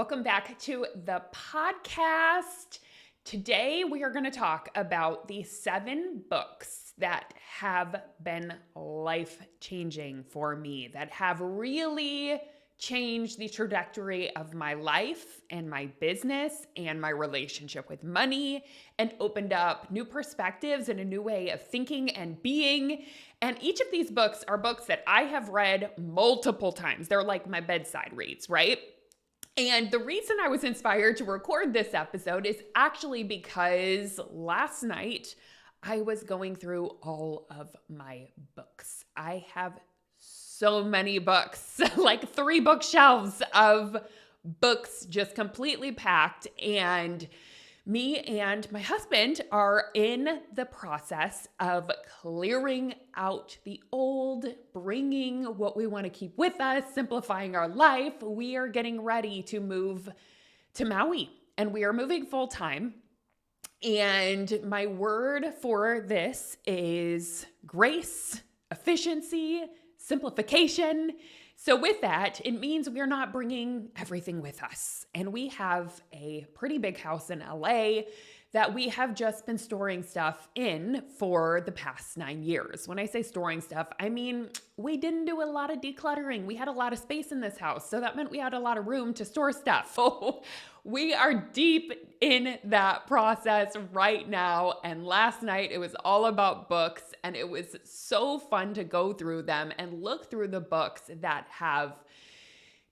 Welcome back to the podcast. Today we are going to talk about the 7 books that have been life-changing for me, that have really changed the trajectory of my life and my business and my relationship with money, and opened up new perspectives and a new way of thinking and being. And each of these books are books that I have read multiple times. They're like my bedside reads, right? And the reason I was inspired to record this episode is actually because last night I was going through all of my books. I have so many books, like 3 bookshelves of books just completely packed. And me and my husband are in the process of clearing out the old, bringing what we want to keep with us, simplifying our life. We are getting ready to move to Maui, and we are moving full time. And my word for this is grace, efficiency, simplification. So with that, it means we're not bringing everything with us. And we have a pretty big house in LA that we have just been storing stuff in for the past 9 years. When I say storing stuff, I mean, we didn't do a lot of decluttering. We had a lot of space in this house, so that meant we had a lot of room to store stuff. So we are deep in that process right now. And last night it was all about books, and it was so fun to go through them and look through the books that have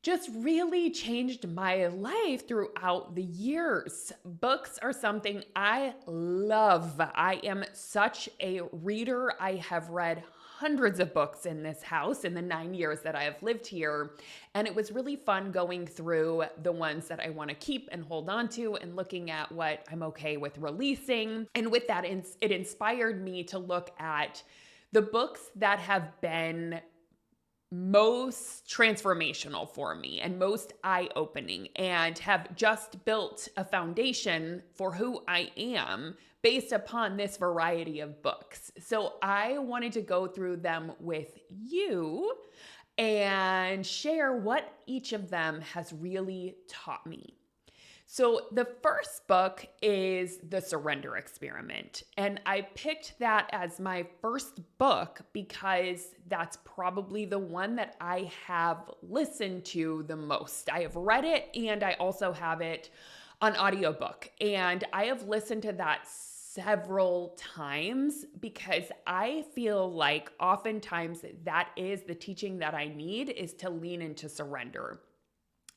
just really changed my life throughout the years. Books are something I love. I am such a reader. I have read hundreds of books in this house in the 9 years that I have lived here. And it was really fun going through the ones that I want to keep and hold on to and looking at what I'm okay with releasing. And with that, it inspired me to look at the books that have been most transformational for me and most eye-opening and have just built a foundation for who I am based upon this variety of books. So I wanted to go through them with you and share what each of them has really taught me. So the first book is The Surrender Experiment. And I picked that as my first book because that's probably the one that I have listened to the most. I have read it and I also have it on audiobook. And I have listened to that several times because I feel like oftentimes that is the teaching that I need, is to lean into surrender.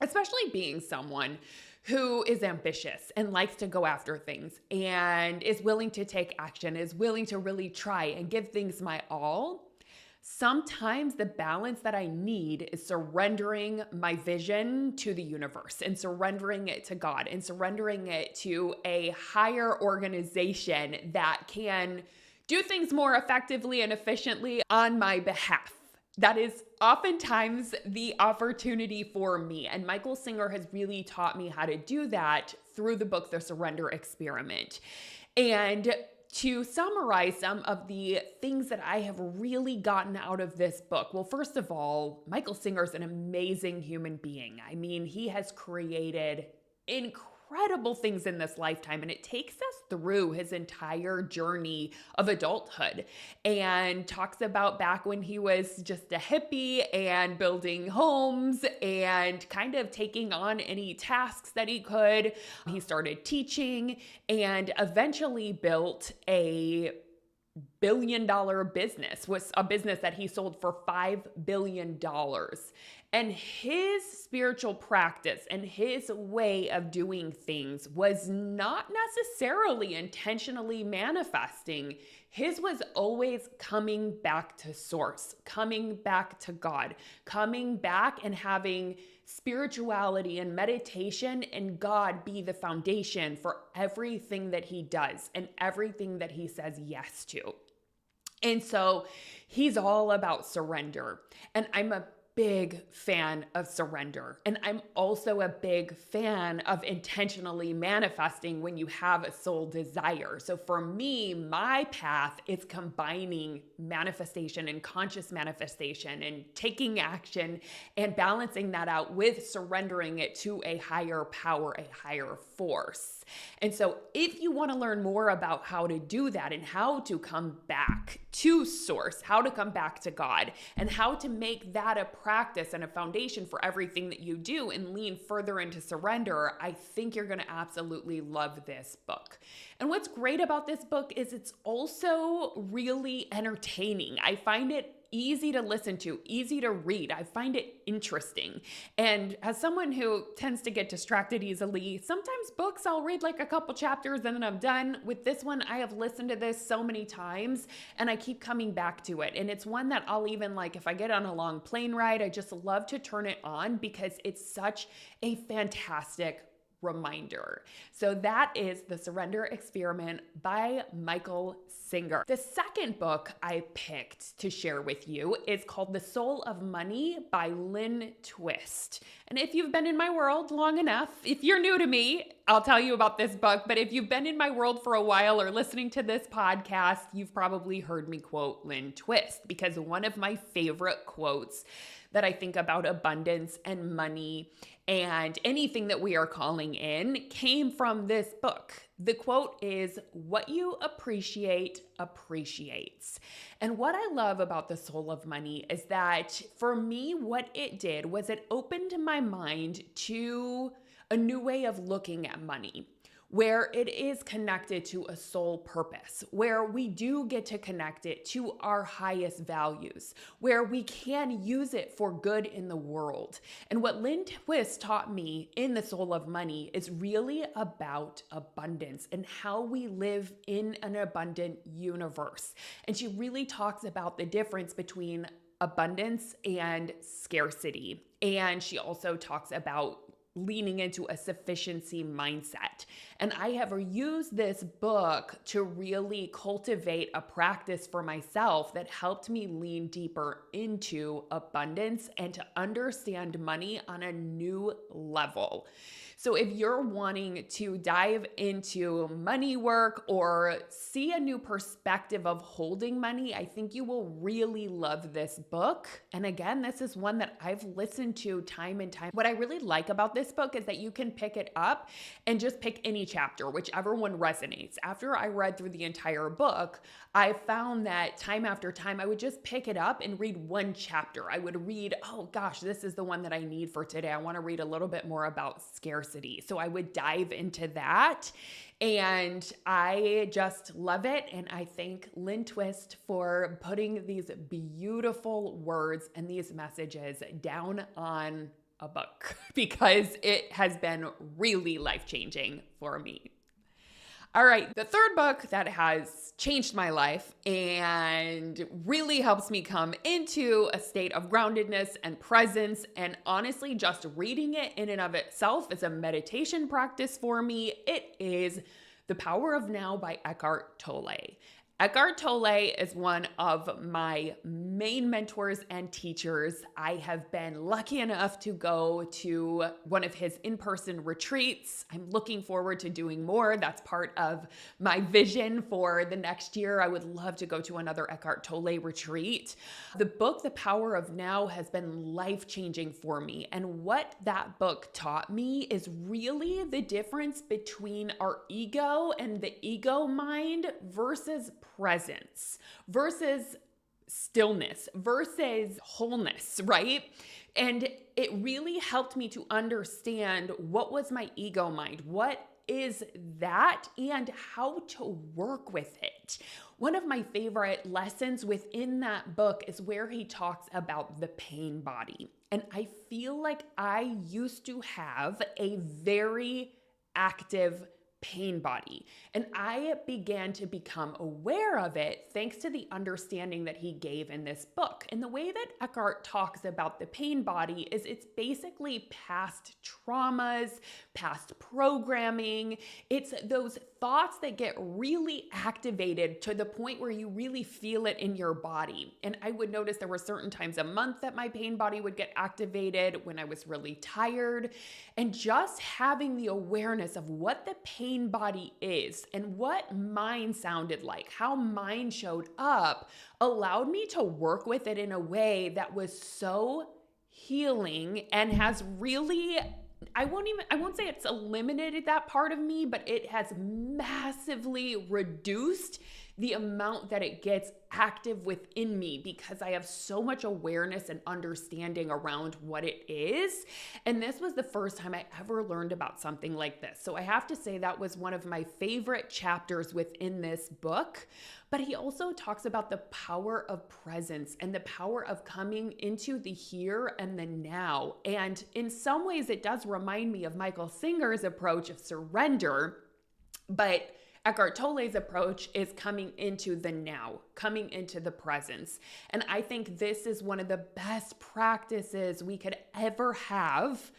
Especially being someone who is ambitious and likes to go after things and is willing to take action, is willing to really try and give things my all. Sometimes the balance that I need is surrendering my vision to the universe and surrendering it to God and surrendering it to a higher organization that can do things more effectively and efficiently on my behalf. That is oftentimes the opportunity for me. And Michael Singer has really taught me how to do that through the book, The Surrender Experiment. And to summarize some of the things that I have really gotten out of this book, well, first of all, Michael Singer is an amazing human being. I mean, he has created incredible things in this lifetime, and it takes us through his entire journey of adulthood and talks about back when he was just a hippie and building homes and kind of taking on any tasks that he could. He started teaching and eventually built a billion-dollar business, was a business that he sold for $5 billion. And his spiritual practice and his way of doing things was not necessarily intentionally manifesting. His was always coming back to source, coming back to God, coming back and having spirituality and meditation and God be the foundation for everything that he does and everything that he says yes to. And so he's all about surrender. And I'm a big fan of surrender. And I'm also a big fan of intentionally manifesting when you have a soul desire. So for me, my path is combining manifestation and conscious manifestation and taking action and balancing that out with surrendering it to a higher power, a higher force. And so if you want to learn more about how to do that and how to come back to source, how to come back to God, and how to make that a practice and a foundation for everything that you do and lean further into surrender, I think you're going to absolutely love this book. And what's great about this book is it's also really entertaining. I find it easy to listen to, easy to read. I find it interesting. And as someone who tends to get distracted easily, sometimes books I'll read like a couple chapters and then I'm done. With this one, I have listened to this so many times and I keep coming back to it. And it's one that I'll even like, if I get on a long plane ride, I just love to turn it on because it's such a fantastic reminder. So that is The Surrender Experiment by Michael Singer. The second book I picked to share with you is called The Soul of Money by Lynne Twist. And if you've been in my world long enough, if you're new to me, I'll tell you about this book. But if you've been in my world for a while or listening to this podcast, you've probably heard me quote Lynne Twist, because one of my favorite quotes that I think about abundance and money and anything that we are calling in came from this book. The quote is, "What you appreciate appreciates." And what I love about The Soul of Money is that for me, what it did was it opened my mind to a new way of looking at money, where it is connected to a soul purpose, where we do get to connect it to our highest values, where we can use it for good in the world. And what Lynne Twist taught me in The Soul of Money is really about abundance and how we live in an abundant universe. And she really talks about the difference between abundance and scarcity. And she also talks about leaning into a sufficiency mindset. And I have used this book to really cultivate a practice for myself that helped me lean deeper into abundance and to understand money on a new level. So if you're wanting to dive into money work or see a new perspective of holding money, I think you will really love this book. And again, this is one that I've listened to time and time. What I really like about this book is that you can pick it up and just pick any chapter, whichever one resonates. After I read through the entire book, I found that time after time, I would just pick it up and read one chapter. I would read, oh gosh, this is the one that I need for today. I want to read a little bit more about scarcity. So I would dive into that and I just love it. And I thank Lynne Twist for putting these beautiful words and these messages down on a book because it has been really life-changing for me. All right, the third book that has changed my life and really helps me come into a state of groundedness and presence, and honestly, just reading it in and of itself is a meditation practice for me. It is The Power of Now by Eckhart Tolle. Eckhart Tolle is one of my main mentors and teachers. I have been lucky enough to go to one of his in-person retreats. I'm looking forward to doing more. That's part of my vision for the next year. I would love to go to another Eckhart Tolle retreat. The book, The Power of Now, has been life-changing for me. And what that book taught me is really the difference between our ego and the ego mind versus presence versus stillness versus wholeness, right? And it really helped me to understand what was my ego mind, what is that, and how to work with it. One of my favorite lessons within that book is where he talks about the pain body. And I feel like I used to have a very active pain body. And I began to become aware of it thanks to the understanding that he gave in this book. And the way that Eckhart talks about the pain body is it's basically past traumas, past programming. It's those thoughts that get really activated to the point where you really feel it in your body. And I would notice there were certain times a month that my pain body would get activated when I was really tired. And just having the awareness of what the pain body is and what mine sounded like, how mine showed up, allowed me to work with it in a way that was so healing and has really, I won't say it's eliminated that part of me, but it has massively reduced the amount that it gets active within me because I have so much awareness and understanding around what it is. And this was the first time I ever learned about something like this. So I have to say that was one of my favorite chapters within this book. But he also talks about the power of presence and the power of coming into the here and the now. And in some ways, it does remind me of Michael Singer's approach of surrender, but Eckhart Tolle's approach is coming into the now, coming into the presence. And I think this is one of the best practices we could ever have,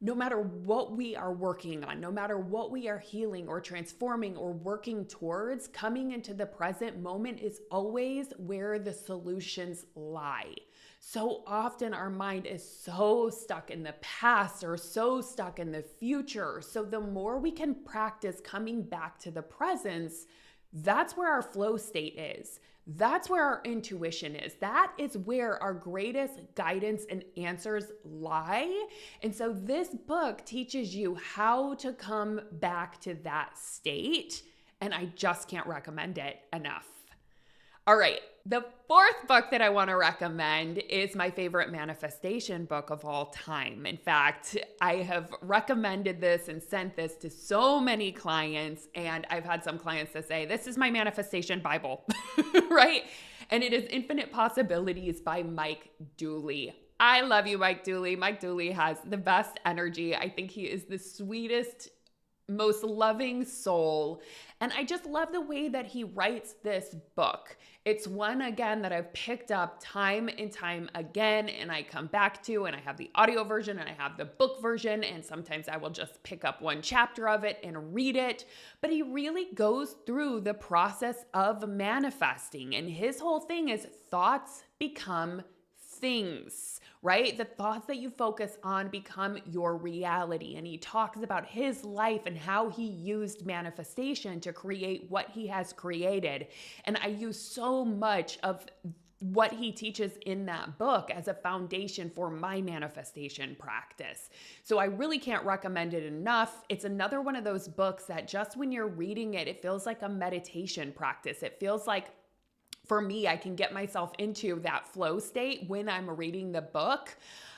no matter what we are working on, no matter what we are healing or transforming or working towards. Coming into the present moment is always where the solutions lie. So often our mind is so stuck in the past or so stuck in the future. So the more we can practice coming back to the presence, that's where our flow state is. That's where our intuition is. That is where our greatest guidance and answers lie. And so this book teaches you how to come back to that state. And I just can't recommend it enough. All right. The fourth book that I want to recommend is my favorite manifestation book of all time. In fact, I have recommended this and sent this to so many clients, and I've had some clients that say, this is my manifestation Bible, right? And it is Infinite Possibilities by Mike Dooley. I love you, Mike Dooley. Mike Dooley has the best energy. I think he is the sweetest, most loving soul. And I just love the way that he writes this book. It's one, again, that I've picked up time and time again, and I come back to, and I have the audio version and I have the book version, and sometimes I will just pick up one chapter of it and read it. But he really goes through the process of manifesting, and his whole thing is thoughts become things, right? The thoughts that you focus on become your reality. And he talks about his life and how he used manifestation to create what he has created. And I use so much of what he teaches in that book as a foundation for my manifestation practice. So I really can't recommend it enough. It's another one of those books that just when you're reading it, it feels like a meditation practice. It feels like, for me, I can get myself into that flow state when I'm reading the book,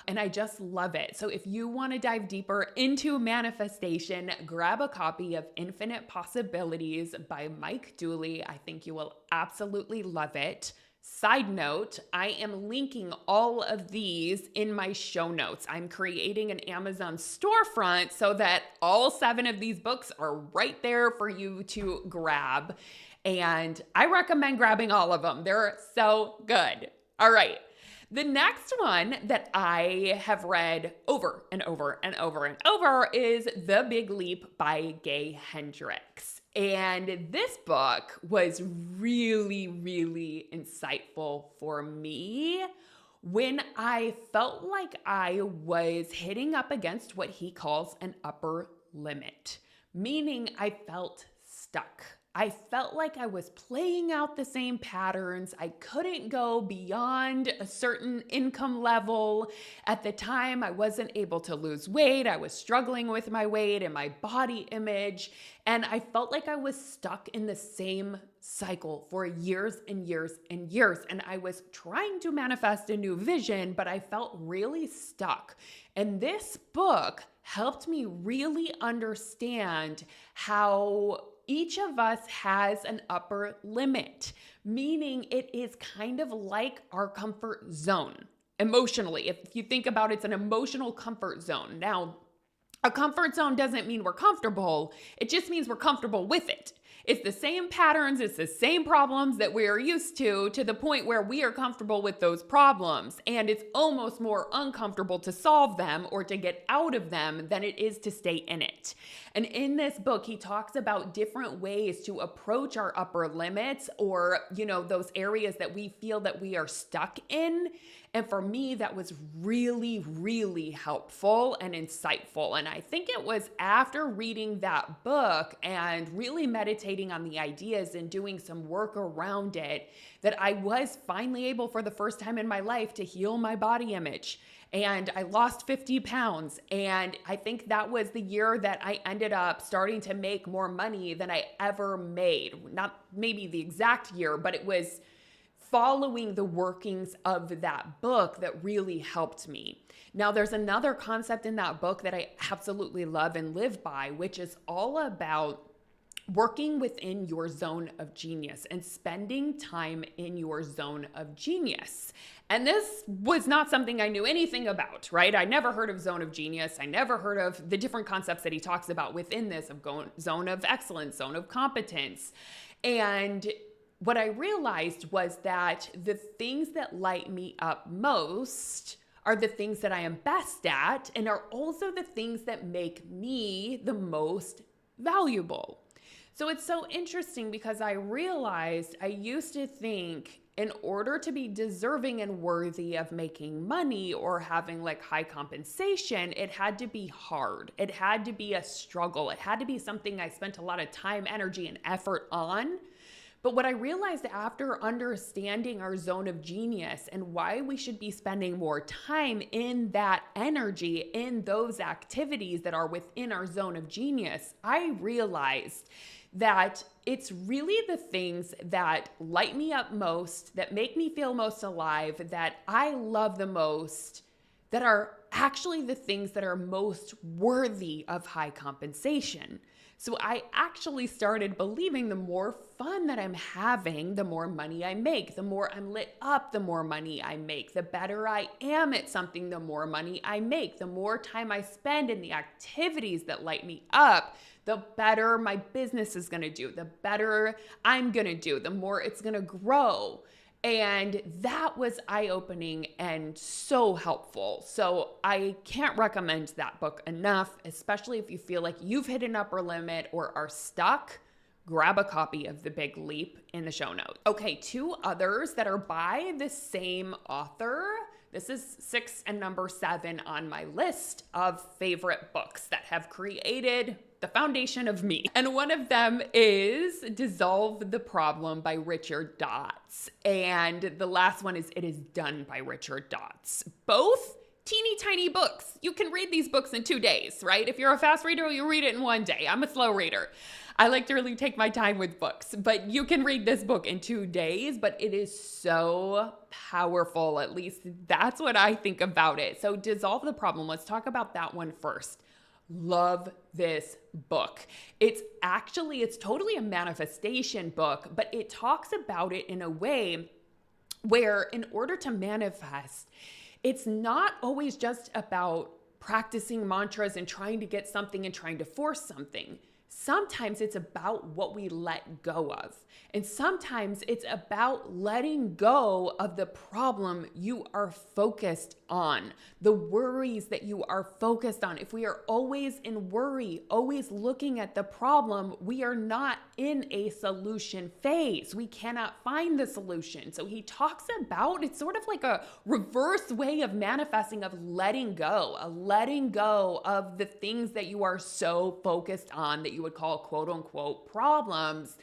and I just love it. So if you want to dive deeper into manifestation, grab a copy of Infinite Possibilities by Mike Dooley. I think you will absolutely love it. Side note, I am linking all of these in my show notes. I'm creating an Amazon storefront so that all 7 of these books are right there for you to grab. And I recommend grabbing all of them. They're so good. All right. The next one that I have read over and over and over and over is The Big Leap by Gay Hendricks. And this book was really, really insightful for me when I felt like I was hitting up against what he calls an upper limit, meaning I felt stuck. I felt like I was playing out the same patterns. I couldn't go beyond a certain income level. At the time, I wasn't able to lose weight. I was struggling with my weight and my body image. And I felt like I was stuck in the same cycle for years and years and years. And I was trying to manifest a new vision, but I felt really stuck. And this book helped me really understand how each of us has an upper limit, meaning it is kind of like our comfort zone emotionally. If you think about it, it's an emotional comfort zone. Now, A comfort zone doesn't mean we're comfortable. It just means we're comfortable with it. It's the same patterns, it's the same problems that we are used to the point where we are comfortable with those problems. And it's almost more uncomfortable to solve them or to get out of them than it is to stay in it. And in this book, he talks about different ways to approach our upper limits or, those areas that we feel that we are stuck in. And for me, that was really, really helpful and insightful. And I think it was after reading that book and really meditating on the ideas and doing some work around it that I was finally able for the first time in my life to heal my body image. And I lost 50 pounds. And I think that was the year that I ended up starting to make more money than I ever made. Not maybe the exact year, but it was following the workings of that book that really helped me. Now, there's another concept in that book that I absolutely love and live by, which is all about working within your zone of genius and spending time in your zone of genius. And this was not something I knew anything about, right? I never heard of zone of genius. I never heard of the different concepts that he talks about within this of zone of excellence, zone of competence. And what I realized was that the things that light me up most are the things that I am best at and are also the things that make me the most valuable. So it's so interesting because I realized I used to think in order to be deserving and worthy of making money or having like high compensation, it had to be hard. It had to be a struggle. It had to be something I spent a lot of time, energy, and effort on. But what I realized after understanding our zone of genius and why we should be spending more time in that energy, in those activities that are within our zone of genius, I realized that it's really the things that light me up most, that make me feel most alive, that I love the most, that are actually the things that are most worthy of high compensation. So I actually started believing the more fun that I'm having, the more money I make. The more I'm lit up, the more money I make. The better I am at something, the more money I make. The more time I spend in the activities that light me up, the better my business is going to do, the better I'm going to do, the more it's going to grow. And that was eye-opening and so helpful. So I can't recommend that book enough, especially if you feel like you've hit an upper limit or are stuck. Grab a copy of The Big Leap in the show notes. Okay, 2 others that are by the same author. This is 6 and number 7 on my list of favorite books that have created the foundation of me. And one of them is Dissolve the Problem by Richard Dotts. And the last one is It Is Done by Richard Dotts. Both teeny tiny books. You can read these books in 2 days, right? If you're a fast reader, you read it in 1 day. I'm a slow reader. I like to really take my time with books, but you can read this book in 2 days, but it is so powerful. At least that's what I think about it. So Dissolve the Problem. Let's talk about that one first. Love this book. It's totally a manifestation book, but it talks about it in a way where in order to manifest, it's not always just about practicing mantras and trying to get something and trying to force something. Sometimes it's about what we let go of. And sometimes it's about letting go of the problem you are focused on, the worries that you are focused on. If we are always in worry, always looking at the problem, we are not in a solution phase. We cannot find the solution. So he talks about, it's sort of like a reverse way of manifesting, of letting go of the things that you are so focused on that you would call quote unquote problems.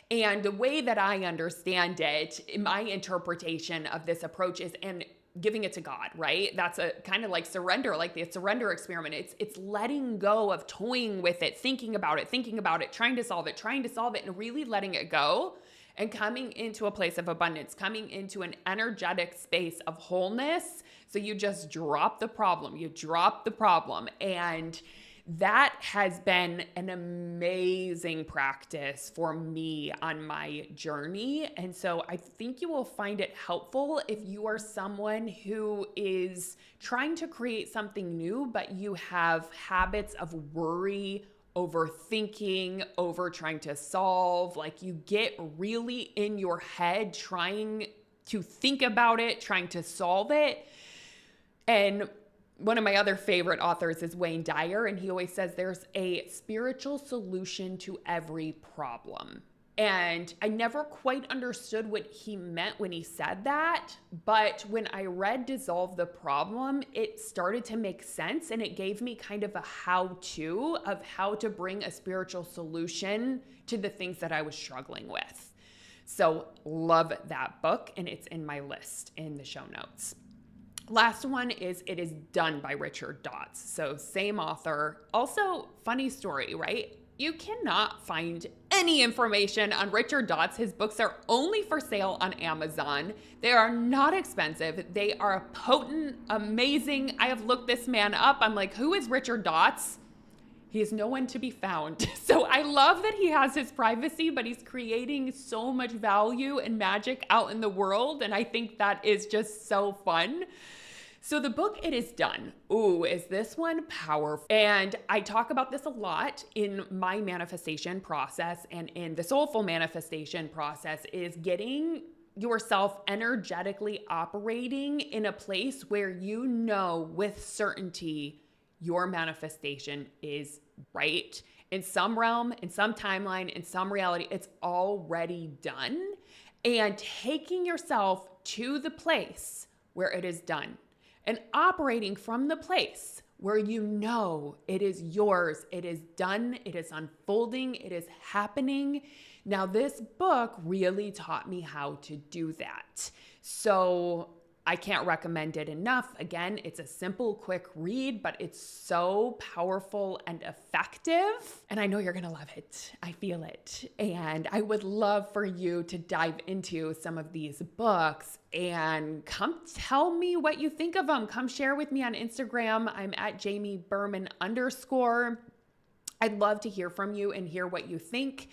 And the way that I understand it, my interpretation of this approach is, and giving it to God, right? That's a kind of like surrender, like the surrender experiment. It's letting go of toying with it, thinking about it, trying to solve it, and really letting it go and coming into a place of abundance, coming into an energetic space of wholeness. So you just drop the problem, and that has been an amazing practice for me on my journey. And so I think you will find it helpful if you are someone who is trying to create something new, but you have habits of worry, overthinking, over trying to solve. Like you get really in your head trying to think about it, trying to solve it. And one of my other favorite authors is Wayne Dyer, and he always says there's a spiritual solution to every problem. And I never quite understood what he meant when he said that, but when I read Dissolve the Problem, it started to make sense, and it gave me kind of a how-to of how to bring a spiritual solution to the things that I was struggling with. So love that book, and it's in my list in the show notes. Last one is It Is Done by Richard Dotts. So same author. Also, funny story, right? You cannot find any information on Richard Dotts. His books are only for sale on Amazon. They are not expensive. They are potent, amazing. I have looked this man up. I'm like, who is Richard Dotts? He is no one to be found. So I love that he has his privacy, but he's creating so much value and magic out in the world. And I think that is just so fun. So the book, It Is Done. Ooh, is this one powerful? And I talk about this a lot in my manifestation process and in the soulful manifestation process, is getting yourself energetically operating in a place where you know with certainty your manifestation is right. In some realm, in some timeline, in some reality, it's already done. And taking yourself to the place where it is done. And operating from the place where you know it is yours, it is done, it is unfolding, it is happening. Now, this book really taught me how to do that. So I can't recommend it enough. Again, it's a simple, quick read, but it's so powerful and effective. And I know you're going to love it. I feel it. And I would love for you to dive into some of these books and come tell me what you think of them. Come share with me on Instagram. I'm at Jamie Berman _. I'd love to hear from you and hear what you think.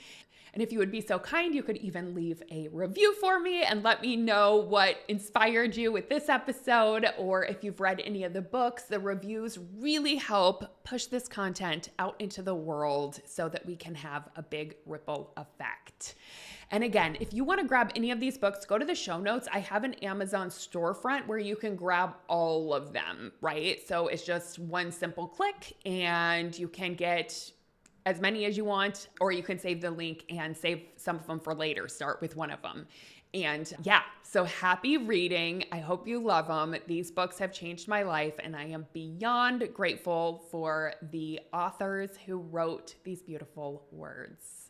And if you would be so kind, you could even leave a review for me and let me know what inspired you with this episode, or if you've read any of the books. The reviews really help push this content out into the world so that we can have a big ripple effect. And again, if you want to grab any of these books, go to the show notes. I have an Amazon storefront where you can grab all of them, right? So it's just one simple click and you can get as many as you want, or you can save the link and save some of them for later. Start with one of them. And yeah, so happy reading. I hope you love them. These books have changed my life, and I am beyond grateful for the authors who wrote these beautiful words.